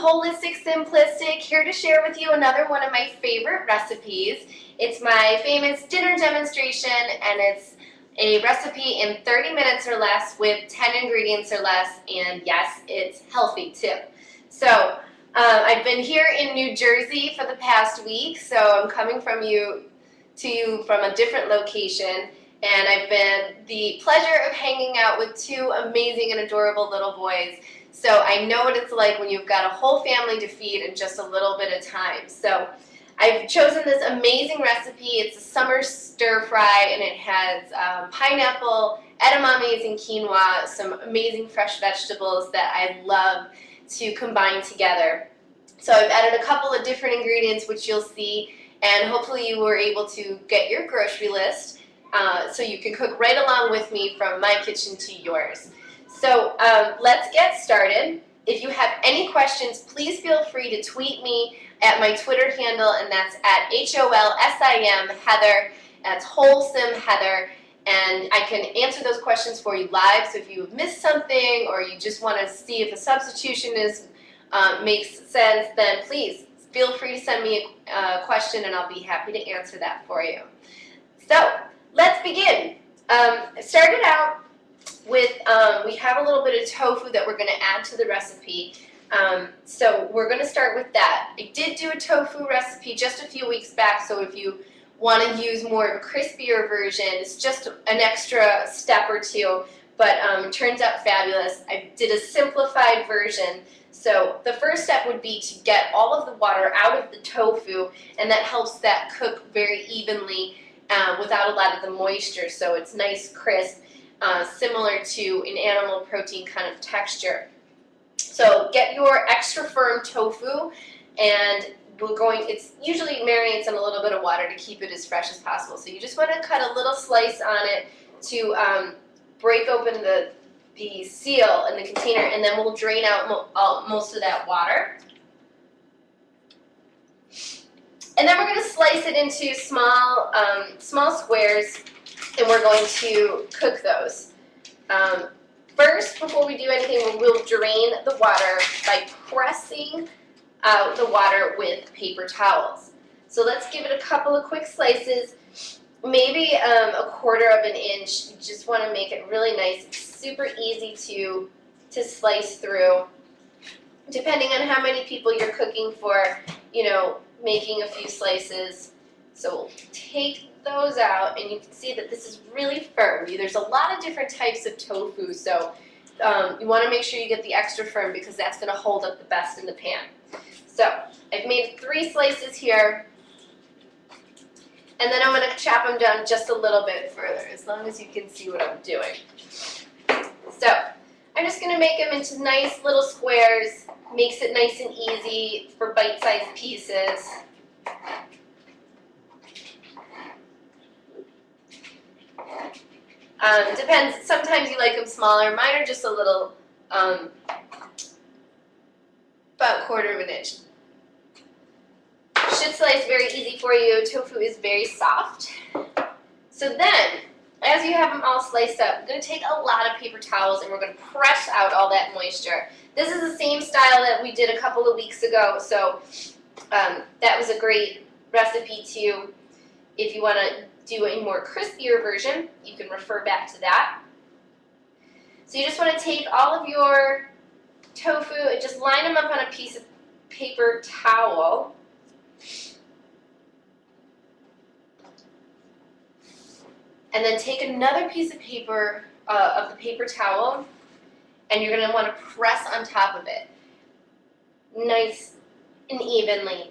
Holistic Simplistic, here to share with you another one of my favorite recipes. It's my famous dinner demonstration, and it's a recipe in 30 minutes or less with 10 ingredients or less, and yes, it's healthy too. So I've been here in New Jersey for the past week, so I'm coming to you from a different location, and I've been the pleasure of hanging out with two amazing and adorable little boys. So I know what it's like when you've got a whole family to feed in just a little bit of time. So I've chosen this amazing recipe. It's a summer stir fry, and it has pineapple, edamame, and quinoa, some amazing fresh vegetables that I love to combine together. So I've added a couple of different ingredients, which you'll see, and hopefully you were able to get your grocery list so you can cook right along with me from my kitchen to yours. So let's get started. If you have any questions, please feel free to tweet me at my Twitter handle, and that's at HOLSIM Heather. That's Wholesome Heather, and I can answer those questions for you live. So if you missed something or you just want to see if a substitution makes sense, then please feel free to send me a question, and I'll be happy to answer that for you. So let's begin. I started out with, we have a little bit of tofu that we're going to add to the recipe. So we're going to start with that. I did do a tofu recipe just a few weeks back, so if you want to use more of a crispier version, it's just an extra step or two, but it turns out fabulous. I did a simplified version. So the first step would be to get all of the water out of the tofu, and that helps that cook very evenly without a lot of the moisture, so it's nice, crisp, similar to an animal protein kind of texture. So get your extra firm tofu, and it's usually marinates in a little bit of water to keep it as fresh as possible. So you just want to cut a little slice on it to break open the seal in the container, and then we'll drain out most of that water. And then we're going to slice it into small squares, and we're going to cook those. First, before we do anything, we'll drain the water by pressing out the water with paper towels. So let's give it a couple of quick slices, maybe a quarter of an inch. You just want to make it really nice. It's super easy to slice through. Depending on how many people you're cooking for, making a few slices. So we'll take those out, and you can see that this is really firm. There's a lot of different types of tofu, so you want to make sure you get the extra firm because that's going to hold up the best in the pan. So I've made 3 slices here, and then I'm going to chop them down just a little bit further, as long as you can see what I'm doing. So I'm just going to make them into nice little squares. Makes it nice and easy for bite-sized pieces. Depends, sometimes you like them smaller. Mine are just a little, about a quarter of an inch. Should slice very easy for you. Tofu is very soft. So then, as you have them all sliced up, I'm going to take a lot of paper towels, and we're going to press out all that moisture. This is the same style that we did a couple of weeks ago, so that was a great recipe too. If you want to do a more crispier version, you can refer back to that. So you just want to take all of your tofu and just line them up on a piece of paper towel. And then take another piece of paper, of the paper towel, and you're going to want to press on top of it, nice and evenly.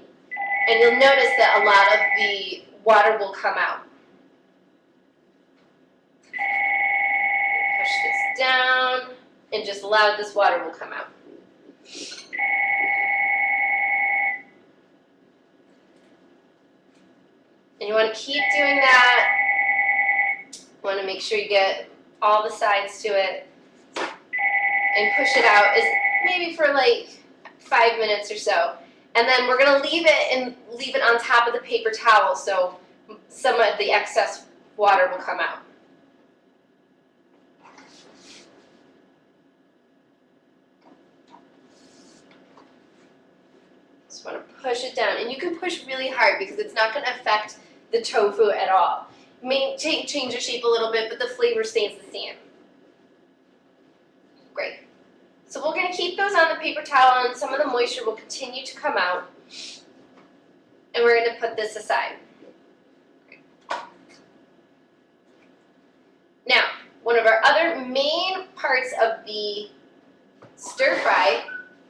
And you'll notice that a lot of the water will come out. Push this down, and just a lot of this water will come out. And you want to keep doing that. You want to make sure you get all the sides to it, and push it out maybe for like 5 minutes or so. And then we're going to leave it on top of the paper towel, so some of the excess water will come out. push it down. And you can push really hard because it's not going to affect the tofu at all. You may change the shape a little bit, but the flavor stays the same. Great. So we're going to keep those on the paper towel, and some of the moisture will continue to come out. And we're going to put this aside. Now, one of our other main parts of the stir fry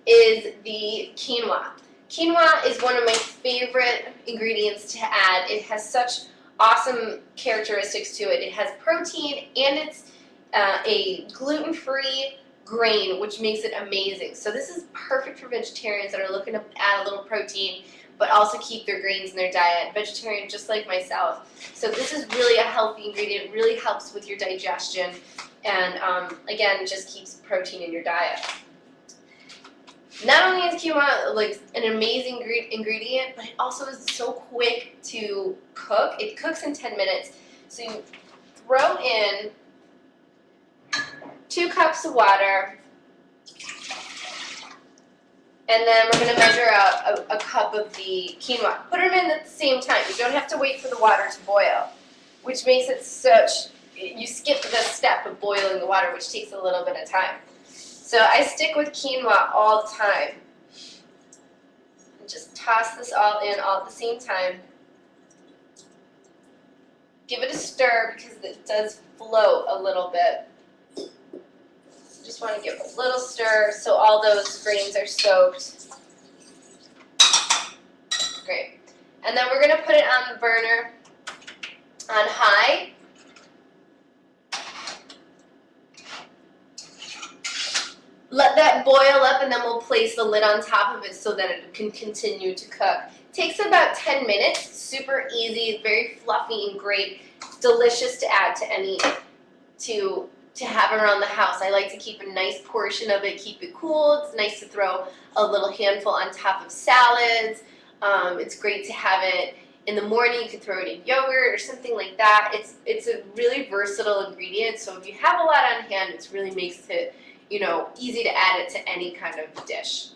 is the quinoa. Quinoa is one of my favorite ingredients to add. It has such awesome characteristics to it. It has protein, and it's a gluten-free grain, which makes it amazing. So this is perfect for vegetarians that are looking to add a little protein, but also keep their grains in their diet. Vegetarian just like myself. So this is really a healthy ingredient. It really helps with your digestion, and again, just keeps protein in your diet. Not only is quinoa like an amazing ingredient, but it also is so quick to cook. It cooks in 10 minutes. So you throw in 2 cups of water, and then we're going to measure out a cup of the quinoa. Put them in at the same time. You don't have to wait for the water to boil, which makes it you skip the step of boiling the water, which takes a little bit of time. So I stick with quinoa all the time. And just toss this all in all at the same time. Give it a stir because it does float a little bit. Just want to give a little stir so all those grains are soaked. Great. And then we're going to put it on the burner on high. Let that boil up, and then we'll place the lid on top of it so that it can continue to cook. It takes about 10 minutes. Super easy, very fluffy and great. Delicious to add to any to have around the house. I like to keep a nice portion of it, keep it cool. It's nice to throw a little handful on top of salads. It's great to have it in the morning. You could throw it in yogurt or something like that. It's a really versatile ingredient, so if you have a lot on hand, it really makes it easy to add it to any kind of dish.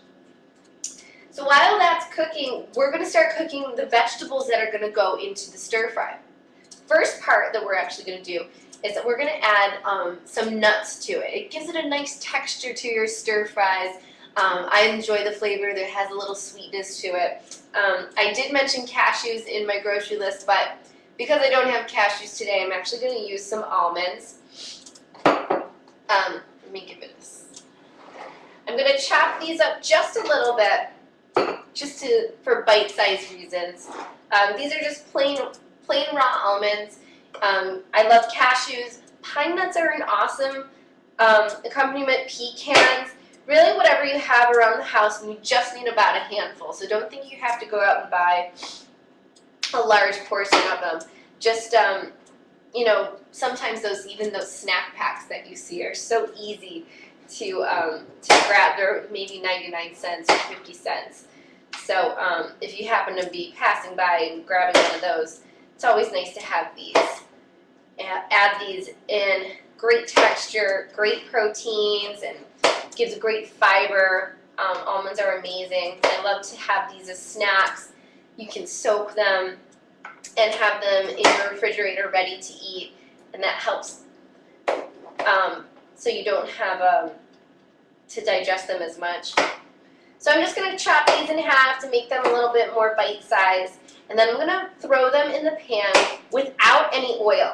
So while that's cooking, we're going to start cooking the vegetables that are going to go into the stir fry. First part that we're actually going to do is that we're going to add some nuts to it. It gives it a nice texture to your stir fries. I enjoy the flavor. There has a little sweetness to it. I did mention cashews in my grocery list, but because I don't have cashews today, I'm actually going to use some almonds. Let me give it this. I'm going to chop these up just a little bit, just for bite-sized reasons. These are just plain raw almonds. I love cashews. Pine nuts are an awesome accompaniment. Pecans. Really, whatever you have around the house, and you just need about a handful. So don't think you have to go out and buy a large portion of them. Just sometimes even those snack packs that you see are so easy to grab. They're maybe 99 cents or 50 cents. So if you happen to be passing by and grabbing one of those, it's always nice to have these. Add these in. Great texture, great proteins, and gives a great fiber. Almonds are amazing. I love to have these as snacks. You can soak them and have them in your refrigerator ready to eat, and that helps so you don't have to digest them as much. So I'm just going to chop these in half to make them a little bit more bite-sized, and then I'm going to throw them in the pan without any oil.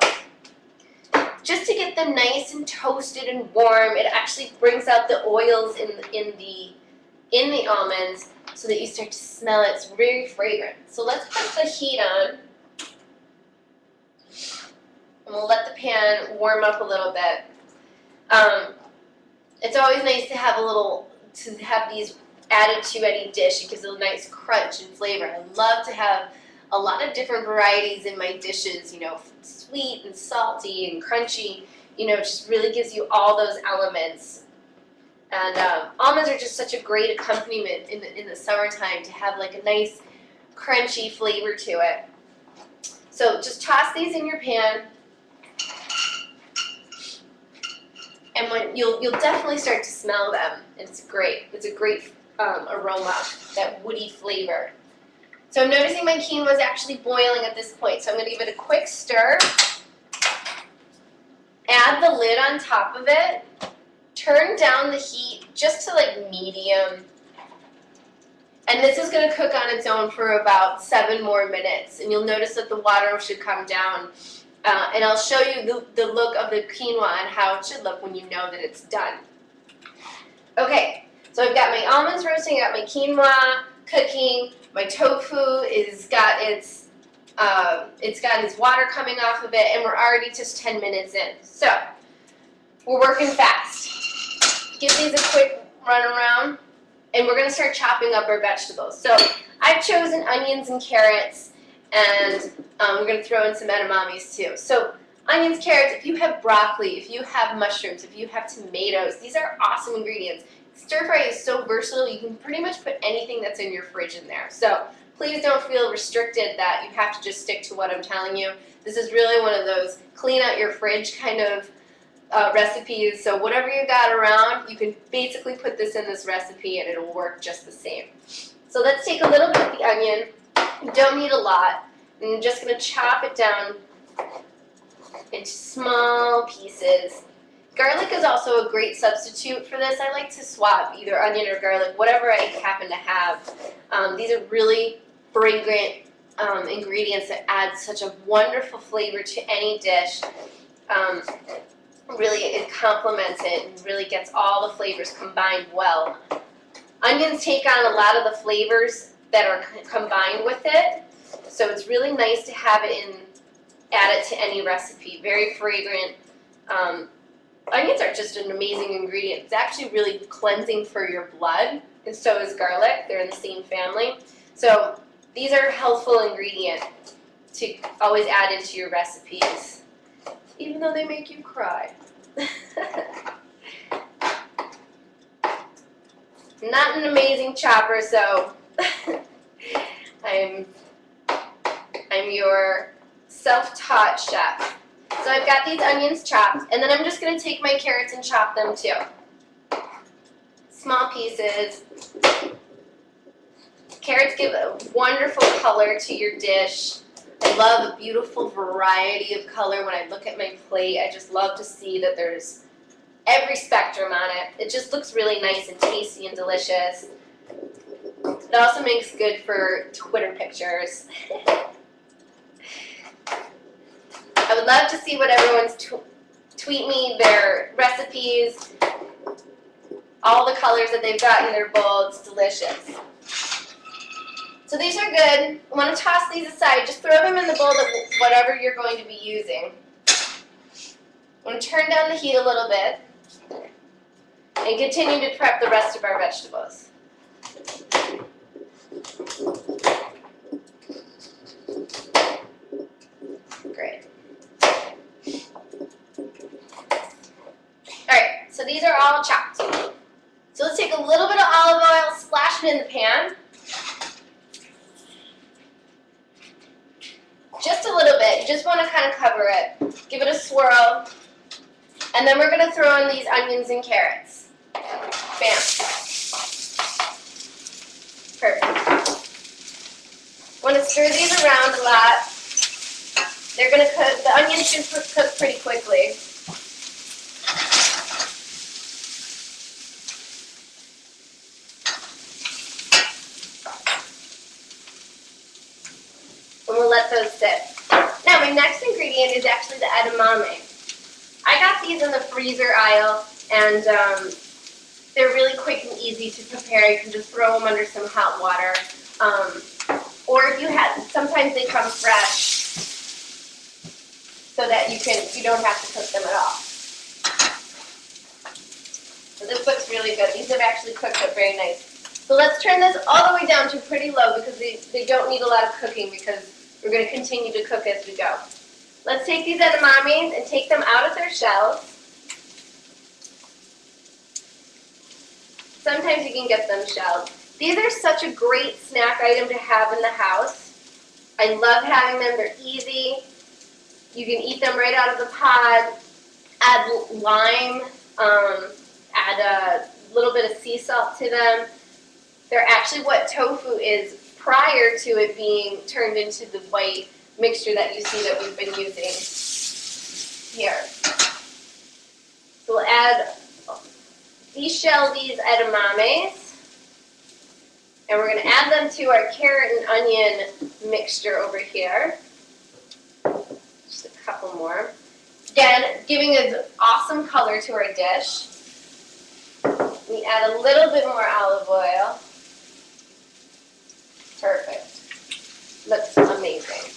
Just to get them nice and toasted and warm. It actually brings out the oils in the almonds so that you start to smell it. It's very fragrant. So let's put the heat on. And we'll let the pan warm up a little bit. It's always nice to have these added to any dish. It gives it a nice crunch and flavor. I love to have a lot of different varieties in my dishes, sweet and salty and crunchy. It just really gives you all those elements. And almonds are just such a great accompaniment in the summertime to have like a nice crunchy flavor to it. So just toss these in your pan. And you'll definitely start to smell them. It's great. It's a great aroma, that woody flavor. So I'm noticing my quinoa is actually boiling at this point. So I'm going to give it a quick stir. Add the lid on top of it. Turn down the heat just to like medium. And this is going to cook on its own for about 7 more minutes. And you'll notice that the water should come down. And I'll show you the look of the quinoa and how it should look when you know that it's done. Okay, so I've got my almonds roasting, I've got my quinoa cooking, my tofu is got its water coming off of it, and we're already just 10 minutes in. So we're working fast. Give these a quick run around, and we're going to start chopping up our vegetables. So I've chosen onions and carrots, and we're going to throw in some edamames too. So onions, carrots, if you have broccoli, if you have mushrooms, if you have tomatoes, these are awesome ingredients. Stir fry is so versatile, you can pretty much put anything that's in your fridge in there. So please don't feel restricted that you have to just stick to what I'm telling you. This is really one of those clean out your fridge kind of recipes. So whatever you got around, you can basically put this in this recipe and it'll work just the same. So let's take a little bit of the onion. You don't need a lot. I'm just going to chop it down into small pieces. Garlic is also a great substitute for this. I like to swap either onion or garlic, whatever I happen to have. These are really fragrant ingredients that add such a wonderful flavor to any dish. Really, it complements it and really gets all the flavors combined well. Onions take on a lot of the flavors that are combined with it, so it's really nice to have it add it to any recipe. Very fragrant. Onions are just an amazing ingredient. It's actually really cleansing for your blood, and so is garlic. They're in the same family. So these are a helpful ingredient to always add into your recipes, even though they make you cry. I'm not an amazing chopper, so I'm your self-taught chef. So I've got these onions chopped, and then I'm just going to take my carrots and chop them too. Small pieces. Carrots give a wonderful color to your dish. I love a beautiful variety of color. When I look at my plate, I just love to see that there's every spectrum on it. It just looks really nice and tasty and delicious. It also makes good for Twitter pictures. I would love to see what everyone's tweet me their recipes, all the colors that they've got in their bowl. It's delicious. So these are good. I want to toss these aside. Just throw them in the bowl of whatever you're going to be using. I'm going to turn down the heat a little bit and continue to prep the rest of our vegetables. Great. Alright, so these are all chopped. So let's take a little bit of olive oil, splash it in the pan. Just a little bit. You just want to kind of cover it. Give it a swirl. And then we're going to throw in these onions and carrots. Bam. Perfect. Want to stir these around a lot. They're going to cook. The onions should cook pretty quickly. And we'll let those sit. Now, my next ingredient is actually the edamame. I got these in the freezer aisle, and they're really quick and easy to prepare. You can just throw them under some hot water. Or if you have, sometimes they come fresh, so that you don't have to cook them at all. So this looks really good. These have actually cooked up very nice. So let's turn this all the way down to pretty low because they don't need a lot of cooking because we're going to continue to cook as we go. Let's take these edamames and take them out of their shells. Sometimes you can get them shelled. These are such a great snack item to have in the house. I love having them. They're easy. You can eat them right out of the pod. Add lime. Add a little bit of sea salt to them. They're actually what tofu is prior to it being turned into the white mixture that you see that we've been using here. So we'll add deshell these edamames, and we're going to add them to our carrot and onion mixture over here. Just a couple more. Again, giving an awesome color to our dish. We add a little bit more olive oil. Perfect. Looks amazing.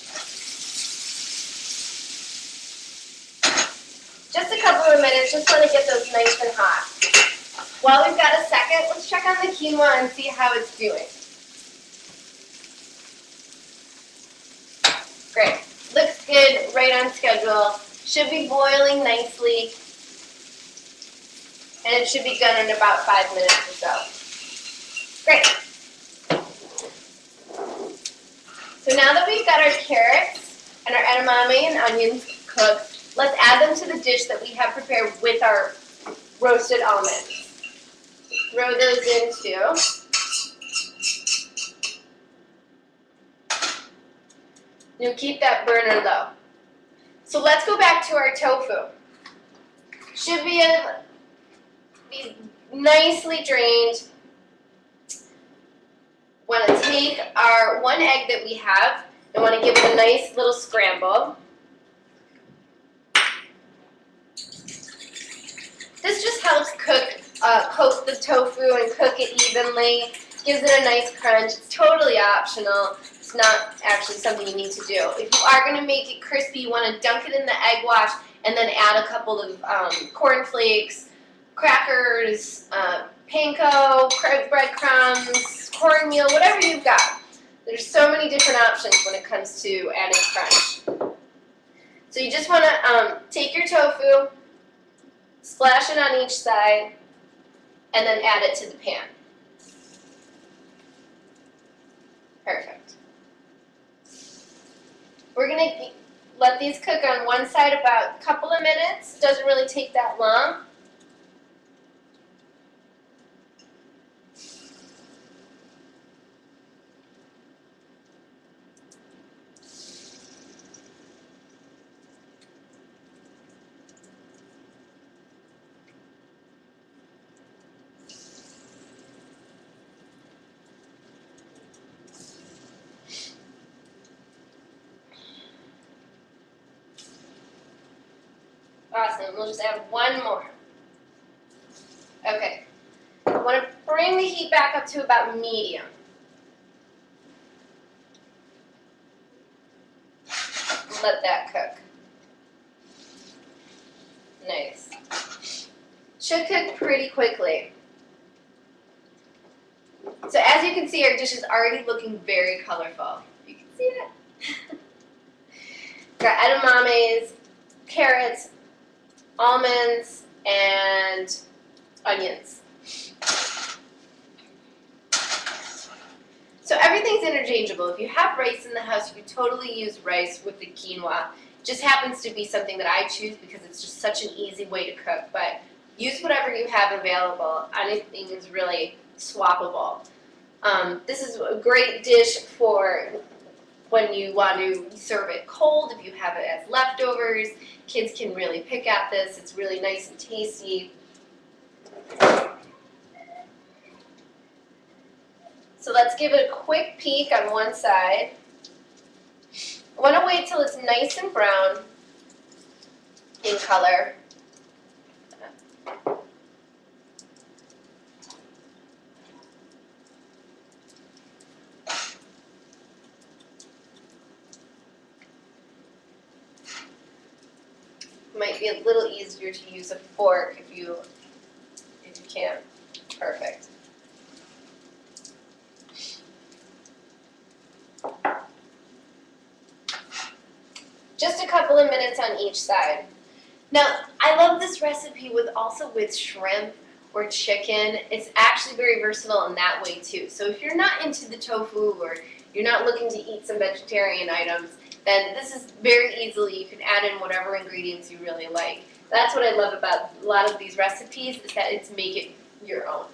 Just a couple of minutes, just want to get those nice and hot. While we've got a second, let's check on the quinoa and see how it's doing. Great. Looks good, right on schedule. Should be boiling nicely. And it should be done in about 5 minutes or so. Great. So now that we've got our carrots and our edamame and onions cooked, let's add them to the dish that we have prepared with our roasted almonds. Throw those in too. You'll keep that burner low. So let's go back to our tofu. Should be nicely drained. Want to take our 1 egg that we have and want to give it a nice little scramble. This just helps coat the tofu and cook it evenly. Gives it a nice crunch. It's totally optional. It's not actually something you need to do. If you are going to make it crispy, you want to dunk it in the egg wash and then add a couple of corn flakes, crackers, panko, breadcrumbs, cornmeal, whatever you've got. There's so many different options when it comes to adding crunch. So you just want to take your tofu, splash it on each side, and then add it to the pan. Perfect. We're going to let these cook on one side about a couple of minutes. Doesn't really take that long. Awesome. We'll just add one more. Okay. I want to bring the heat back up to about medium. Let that cook. Nice. Should cook pretty quickly. So as you can see, our dish is already looking very colorful. You can see it. Got edamames, carrots, almonds, and onions. So everything's interchangeable. If you have rice in the house, you can totally use rice with the quinoa. It just happens to be something that I choose because it's just such an easy way to cook. But use whatever you have available. Anything is really swappable. This is a great dish for when you want to serve it cold, if you have it as leftovers. Kids can really pick at this. It's really nice and tasty. So let's give it a quick peek on one side. I want to wait till it's nice and brown in color. Might be a little easier to use a fork if you can. Perfect. Just a couple of minutes on each side. Now, I love this recipe also with shrimp or chicken. It's actually very versatile in that way too. So if you're not into the tofu or you're not looking to eat some vegetarian items, then this is very easily, you can add in whatever ingredients you really like. That's what I love about a lot of these recipes, is that it's make it your own.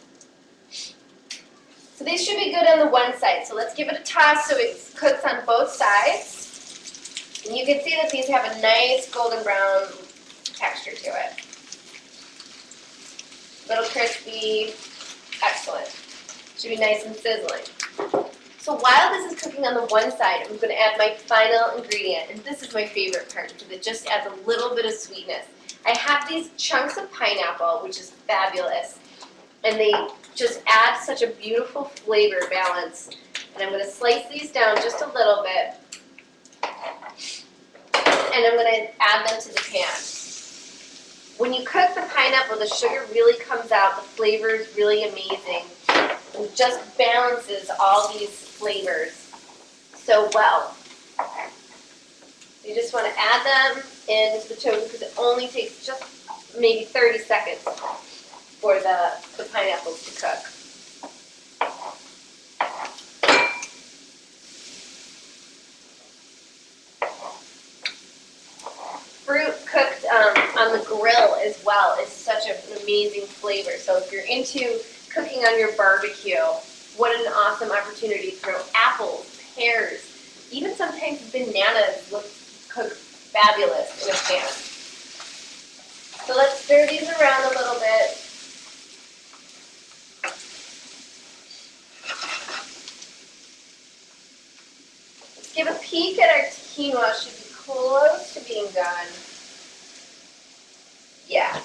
So these should be good on the one side. So let's give it a toss so it cooks on both sides. And you can see that these have a nice golden brown texture to it. Little crispy, excellent. Should be nice and sizzling. So while this is cooking on the one side, I'm going to add my final ingredient, and this is my favorite part because it just adds a little bit of sweetness. I have these chunks of pineapple, which is fabulous, and they just add such a beautiful flavor balance. And I'm going to slice these down just a little bit, and I'm going to add them to the pan. When you cook the pineapple, the sugar really comes out, the flavor is really amazing. It just balances all these flavors so well. You just want to add them into the tofu because it only takes just maybe 30 seconds for the pineapples to cook. Fruit cooked on the grill as well is such an amazing flavor. So if you're into cooking on your barbecue, what an awesome opportunity to throw apples, pears, even sometimes bananas cook fabulous in a pan. So let's stir these around a little bit. Let's give a peek at our quinoa. Should be close to being done. Yeah.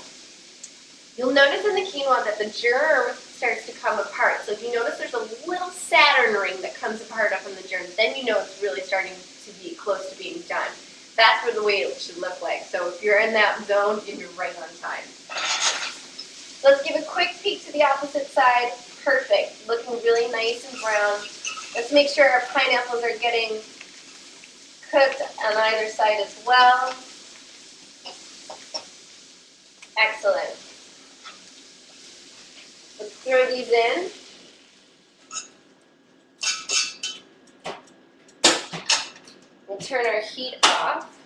You'll notice in the quinoa that the germ starts to come apart. So if you notice there's a little Saturn ring that comes apart up in the germ, then you know it's really starting to be close to being done. That's what the way it should look like. So if you're in that zone, you're right on time. Let's give a quick peek to the opposite side. Perfect. Looking really nice and brown. Let's make sure our pineapples are getting cooked on either side as well. Excellent. Let's throw these in. We'll turn our heat off.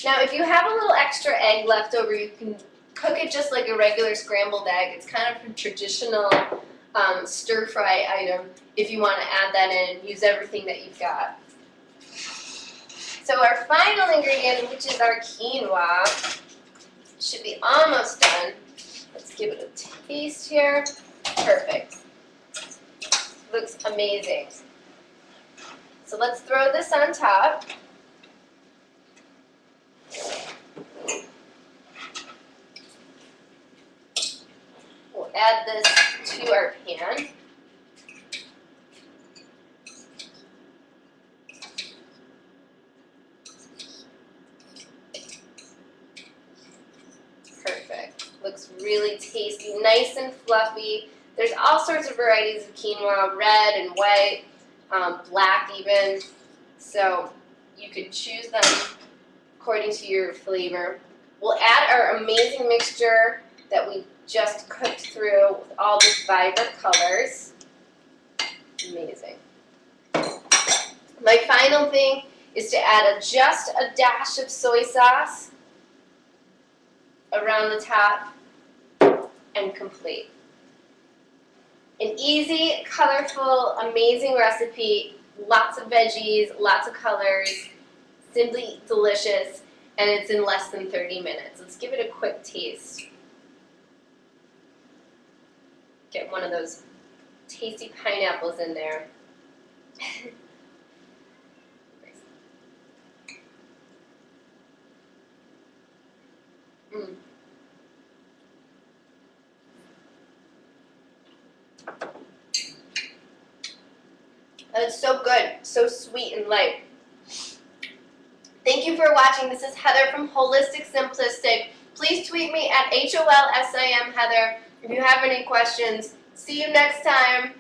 Now, if you have a little extra egg left over, you can cook it just like a regular scrambled egg. It's kind of a traditional stir-fry item if you want to add that in. Use everything that you've got. So our final ingredient, which is our quinoa, should be almost done. Let's give it a taste here. Perfect. Looks amazing. So let's throw this on top. We'll add this to our pan. Perfect. Looks really tasty, nice and fluffy. There's all sorts of varieties of quinoa, red and white, black even. So you can choose them according to your flavor. We'll add our amazing mixture that we just cooked through with all these vibrant colors. Amazing. My final thing is to add just a dash of soy sauce around the top and complete. An easy, colorful, amazing recipe, lots of veggies, lots of colors, simply delicious, and it's in less than 30 minutes. Let's give it a quick taste. Get one of those tasty pineapples in there. It's so good, so sweet and light. Thank you for watching. This is Heather from Holistic Simplistic. Please tweet me at HOLSIM Heather if you have any questions. See you next time.